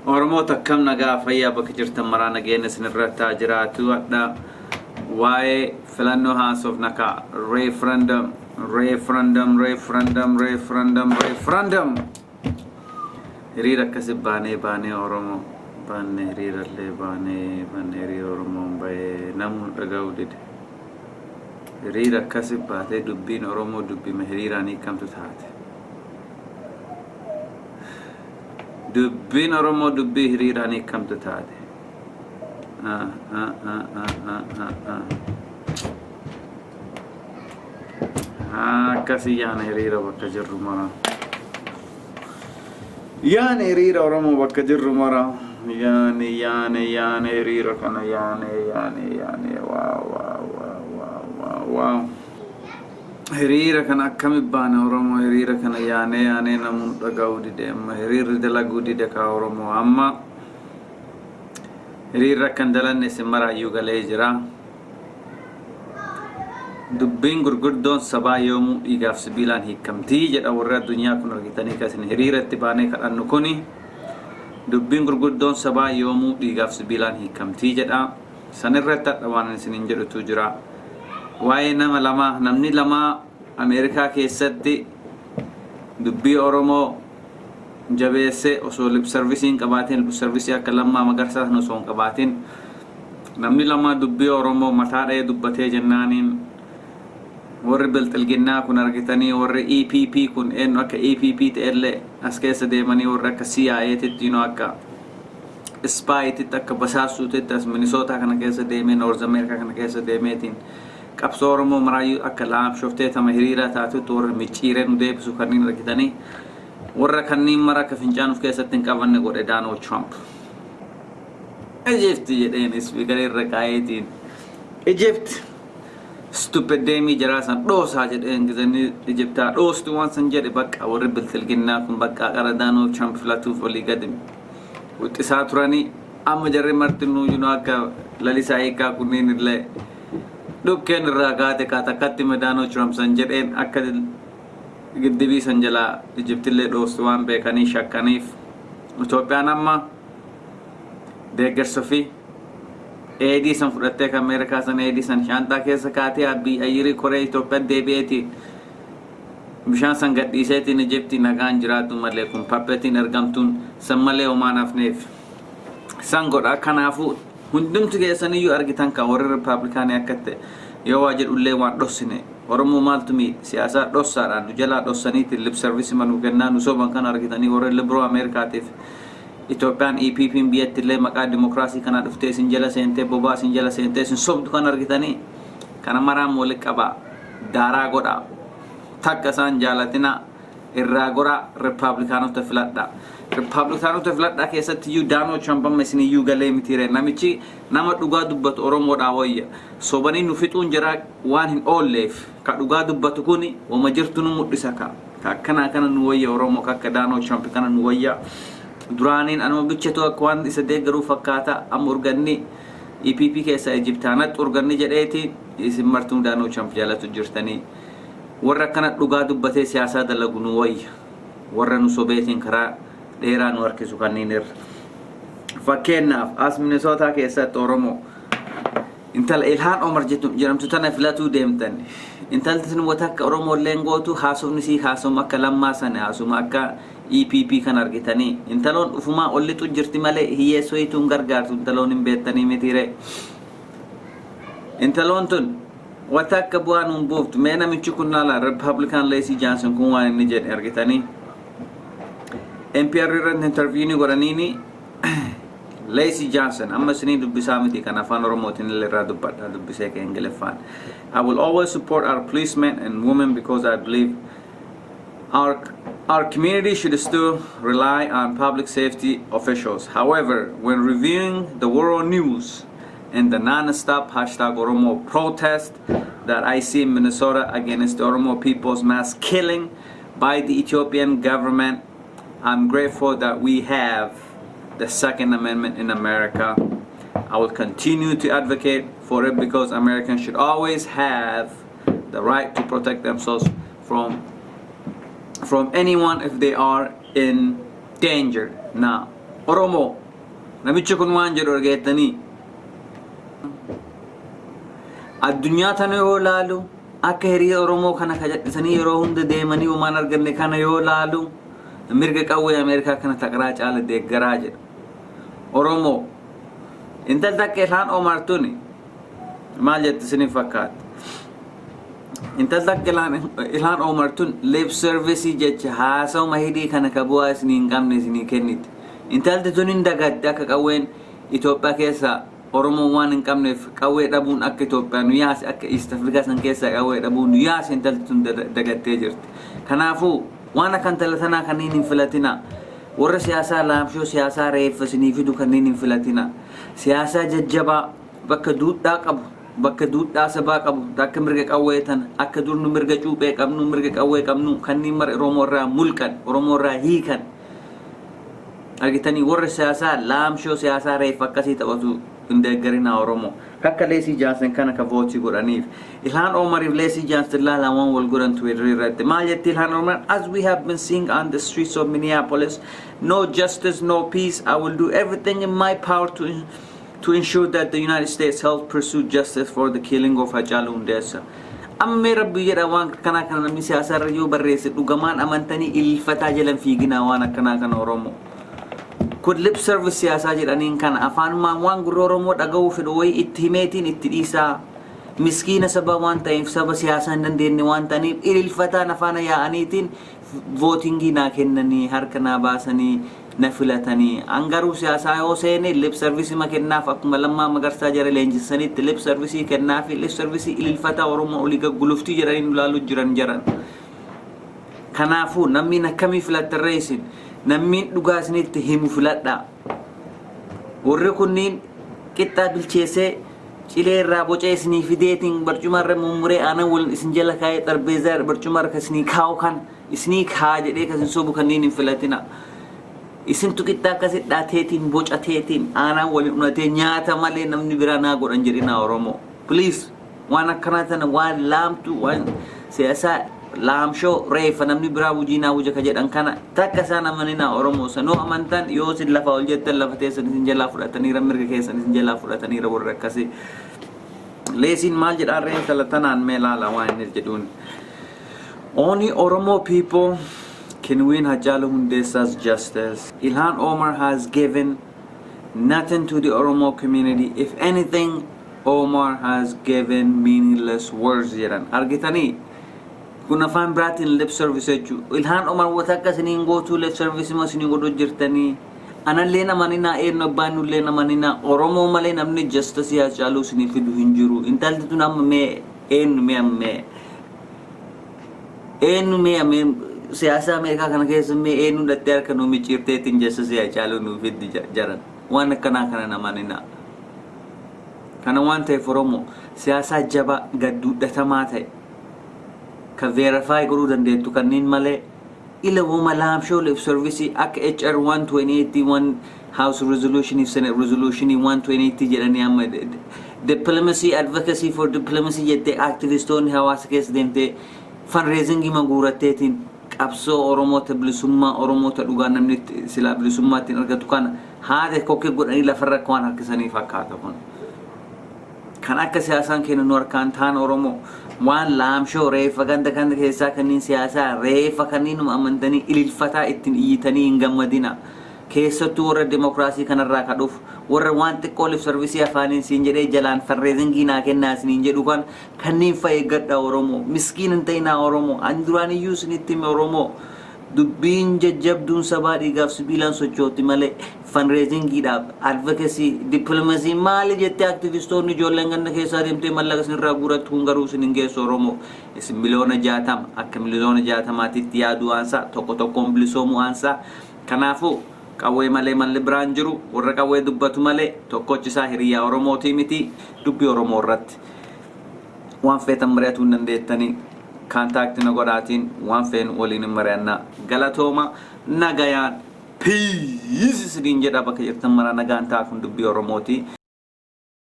Oromootaa akkam nagaa fayyaa bakka jirtan maraa nageenya isinirratti jiraatu adda waa'ee filannoo haasofna ka referendum hiriira akkasi baanee Oromoo baanee hiriirallee baanee hiriira Oromoon bahee namni dhaga'uu dide hiriira akkasi baatee dubbiin Oromoo dubbime hiriiraan hiikamtu taate dubbiin Oromoo dubbii hiriiraan hiikamtu taate akkasi yaana hiriira bakka jirru mara yaane hiriira Oromoo bakka jirru mara yaane hiriira kana yaane wow hiriira kana akkami baana Oromoo hiriira kana yaane namun dhaga'uu dide amma hiriirri dalaguu dide ka Oromoo amma hiriirra kan dalanne simmaraayyuu galee jira dubbiin gurguddoon sabaa yoomuu dhiigaaf sibiilaan hiikamtii jedha warra addunyaa kun argitanii kasin hiriiratti baanee kadhannu kuni dubbiin gurguddoon sabaa yoomuu dhiigaaf sibiilaan hiikamtii jedha sanirratti hadha waan isiniin jedhutu jira waa'ee namni lama Ameerikaa keessatti dubbii Oromoo jabeesse osoo lip servisiin qabaatiin lip servisii akka lammaa magarsaa osoo hin qabaatiin namni lama dubbii Oromoo mataa dha'ee dubbatee jennaaniin warri bilxilginnaa kun argitanii warri EPP kun eenyu akka EPP ta'ellee as keessa deemanii warri akka CIA'titti akka spy'titti akka basaasuutitti as Minnesota kana keessa deemee North America kana keessa deemeetiin qabsoo Oromoo maraayyuu akka laamshoftee tama hiriira taatutti warri micciiree nu deebisu kanneen argitanii warra kanneen mara akka fincaan of keessatti hin qabanne godhe Donald Trump Egypt jedheen speaker irra kaa'eetiin Egypt stupid deemii jiraasan dhoosaa jedheen gizanii Egyptaa dhoostu waan san jedhe bakka warri biltilginnaa kun bakka qara Donald Trump filatuuf olii gadime wuxisaa turanii amma jarri martinuu akka lalisaa eegaa kunniin illee dhukkeen irraa kaate kaatakkatti Donald Trump san jedheen akka giddibii san jalaa Egyptillee dhoostu waan beekanii shakkaniif Itoophiyaan amma deeggarsa fi eedii san fudhattee kan Ameerikaa san eedii san shaantaa keessa kaatee ayyirii Koree Itoophiyaa deebi'eetiin bishaan san gadhiiseetiin Egyptii nagaan jiraatu malee kun pappeetiin ergamtuun san malee homaan hafneef san godha kanaafuu hundumti keessaniyyuu argitan ka warri Riipaablikaanii akka ta'e yoo waa jedhullee waan dhossine Oromoo maaltumi siyaasaa dhossaadhaan nu jalaa dhossaniitiin lip service manuu kennaa nu soban kan argitanii warri libiroo Ameerikaatiif Itoophiyaan EPP'n biyyattillee maqaa dimokiraasii kana dhuftee isin jala seentee bobaa isin jala seentee isin sobdu kan argitanii kana maraan walitti qabaa daaraa godhaa takka isaan jaalatina irraa goraa Riipaablikaanota filadhaa Riipaablikaanota filadhaa keessatti iyyuu Donald Trump amma isin iyyuu galee mitiire namichi nama dhugaa dubbatu Oromoodhaa wayya sobanii nu fixuun jira waan hin oolleef ka dhugaa dubbatu kuni wama jirtu nu mul'isa ka akkana nu wayya Oromoo akka Donald Trump kana nu wayya duraaniin anuma bicheetu akka waan isa deeggaruu fakkaata amma urganni EPP keessa Egyptaanatti urganni jedheeti isin martuu Donald Trump jaalatu jirtanii warra akkana dhugaa dubbatee siyaasaa dalagu nu wayya warra nu sobeetiin karaa dheeraa nu harkisu kanneen irra fakkeenyaaf as Minnesota keessatti Oromoo intala Ilhaan Omar jedhamtu tana filatuu deemtan intalti sun wata akka Oromoo illeen gootu haasofni sii haasofma akka lammaa sana haasofma akka EPP kan argitanii intaloon ufumaa ollitu jirti malee hiyyeessoo ituun gargaartu intaloon hin beektanii mitiire intaloon tun wata akka bu'aan hin buuftu mee namichi kun laala Republican Lacey Johnson kun waan inni jedhe argitanii NPR irratti interviewni godhaniini Lacey Johnson amma isinii dubbisaa miti kan afaan Oromootiin illee irraa dubbadhaa dubbisee ka Ingiliffaan I will always support our policemen and women because I believe our community should still rely on public safety officials. However, when reviewing the world news and the non-stop #Oromo protest that I see in Minnesota against the Oromo people's mass killing by the Ethiopian government, I'm grateful that we have the Second Amendment in America. I will continue to advocate for it because Americans should always have the right to protect themselves from anyone if they are in danger. Now, Oromoo namichi kun waan jedhu argeettanii addunyaa tana yoo laalu akka hiriira Oromoo kana kajadhisanii yeroo hunda deemanii waan arganne kana yoo laalu mirga qawwee Ameerikaa kana taqraa caala deeggaraa jedhu Oromoo intal takka Ilhaan Omartuuni maal jetti isiniif fakkaata intal takka Ilhaan Omartuun lip service jecha haasawma hidhii kana ka bu'aa isinii hin qabne isinii kenniti intalti tun hin dagadde akka qawween Itoophiyaa keessa Oromoo waan hin qabneef qawwee dhabuun akka Itoophiyaa nu yaase akka East Africa san keessa qawwee dhabuun nu yaase intalti tun dagattee jirti kanaafuu waan akka intala tanaa kanneen hin filatina warra siyaasaa laamshoo siyaasaa reeffa isinii fidu kanneen hin filatina siyaasaa jajjabaa bakka duudhaa qabu bakka duudhaa sabaa qabu akka mirga qawwee tan akka dur nu mirga cuuphee qabnu mirga qawwee qabnu kanneen mara Oromoo irraa mulqan Oromoo irraa hiikan argitanii warra siyaasaa laamshoo siyaasaa reeffa akkasii taphatu hin deeggarina Oromoo kakka Leesii Jaansen kana ka vooti godhaniif Ilhaan Omariif Leesii Jaansen laalamaan wal godhan Twitter irratti maal jetti Ilhaan Omar as we have been seeing on the streets of Minneapolis no justice no peace I will do everything in my power to ensure that the United States helps pursue justice for the killing of Hachalu Hundessa. Amme rabbi jedha waan kana kana namni siyaasa irra yoo barreesse dhugamaan amantanii ilfataa jalan fiigina waan akkana kana Oromoo. Kun lip service siyaasa jedhaniin kana afaanumaan waan gurra Oromoo dhaga'uu fedhu wayi itti himeetiin itti dhiisaa miskiina saba waan ta'eef saba siyaasaa hin dandeenye waan ta'aniif ilfataan afaana yaa'aniitiin vootingii naa kennanii harka naa baasanii na filatanii angaruu siyaasaa yoo seene lip service ma kennaaf akkuma Lammaa Magarsaa jara leenjisanitti lip service kennaafi lip service ilfataa Oromoo olii gagguluftii jedhanii ilaaluu jiran jaran kanaafuu namni akkamii filattarree isin namni dhugaa isinitti himu filadhaa warri kunniin qixxaa bilcheessee cilee irraa bocee isinii fideetiin barcuma irra mummuree aanan wal isin jala kaa'ee xarbeezaa barcuma irra isinii kaa'u kan isinii kaa jedhee kasin sobu kanneen hin filatina isin tuqixxaa akkasi dhaateetiin bocateetiin aanaan waliin unatee nyaata malee namni biraa naa godhan jedhina Oromoo please waan akkanaa tana waan laamtu waan siyaasaa laamshoo reeffa namni biraa hojii naa hojja ka jedhan kana takka isaan amanina Oromoo sanoo amantan yoo isin lafa ol jettan lafa teessan isin jalaa fudhataniira mirga keessan isin jalaa fudhataniira warra akkasii Leesiin maal jedhaan reeffa latanaan mee laala waan inni jedhuun only Oromo people can win Hachalu Hundessa's justice. Ilhaan Omar has given nothing to the Oromo community. If anything, Omar has given meaningless words. Argitani, kuna fan bratin lip service echu. Ilhaan Omar wataka sinin go to lip service ma sinin go do jirtani. Anallee namanina eenyu baanu lee namanina Oromo malee namni justice Hachalu sinin fidu hinjiru. Intalti tun amma mee eenyu mee amme siyasa Amerika kana keessa mee eenyu dhattee harka nuu micciirteetiin justice Hachalu nuu fiddi jaran waan akkana namanina kana waan ta'eef Oromoo siyaasaa jaba gadduudhatamaa ta'e ka verify godhuu dandeettu kanneen malee ilawuma laamshoo lip service akka HR 128 House Resolution if Senate Resolution 128 jedhanii amma diplomacy advocacy for diplomacy jette activistoonni hawaasa keessa deemtee fundraising maguurateetiin qabsoo Oromoo bilisummaa Oromoo dhugaa namni sila bilisummaatti argatu kana haade kokkee godhanii lafarra waan harkisanii fakkaata kun kan akka siyaasaan kennu nu harkaan taan Oromoo waan laamshoo reeffa ganda keessaa kanneen siyaasaa reeffa kanneen amantanii ililfataa ittiin iyyitanii hin gammadina keessattuu warra demokraasii kanarraa ka dhufu warra waan xiqqoo lip service afaaniin siin jedhee jalaan fundraising naa kennaa isiniin jedhu kan kanneen fayyadda Oromoo miskiin hin ta'inaa Oromoo an duraan iyyuu isinitti hime Oromoo dubbiin jajjabduun sabaa dhiigaaf sibiilaan sochooti malee fundraisingidhaaf advocacy diplomacy maali jettee aktivistoonni ijoolleen ganda keessaa deemtee mallaqa isinirraa guurattu kun garuu isin hin geessu Oromoo isin miliyoona 60 akka miliyoona 60titti yaaduu aansaa tokkoon bilisoomuu aansaa kanaafuu qawwee malee malli biraan jiru warra qawwee dubbatu malee tokkochisaa hiriyaa Oromootii miti dubbii Oromoo irratti waan feetan mari'atuu hin dandeettanii contact na godhaatiin waan feen waliin mari'annaa galatooma nagayaan peace isiniin jedha bakka jirtan mara nagaan ta'a kun dubbii Oromooti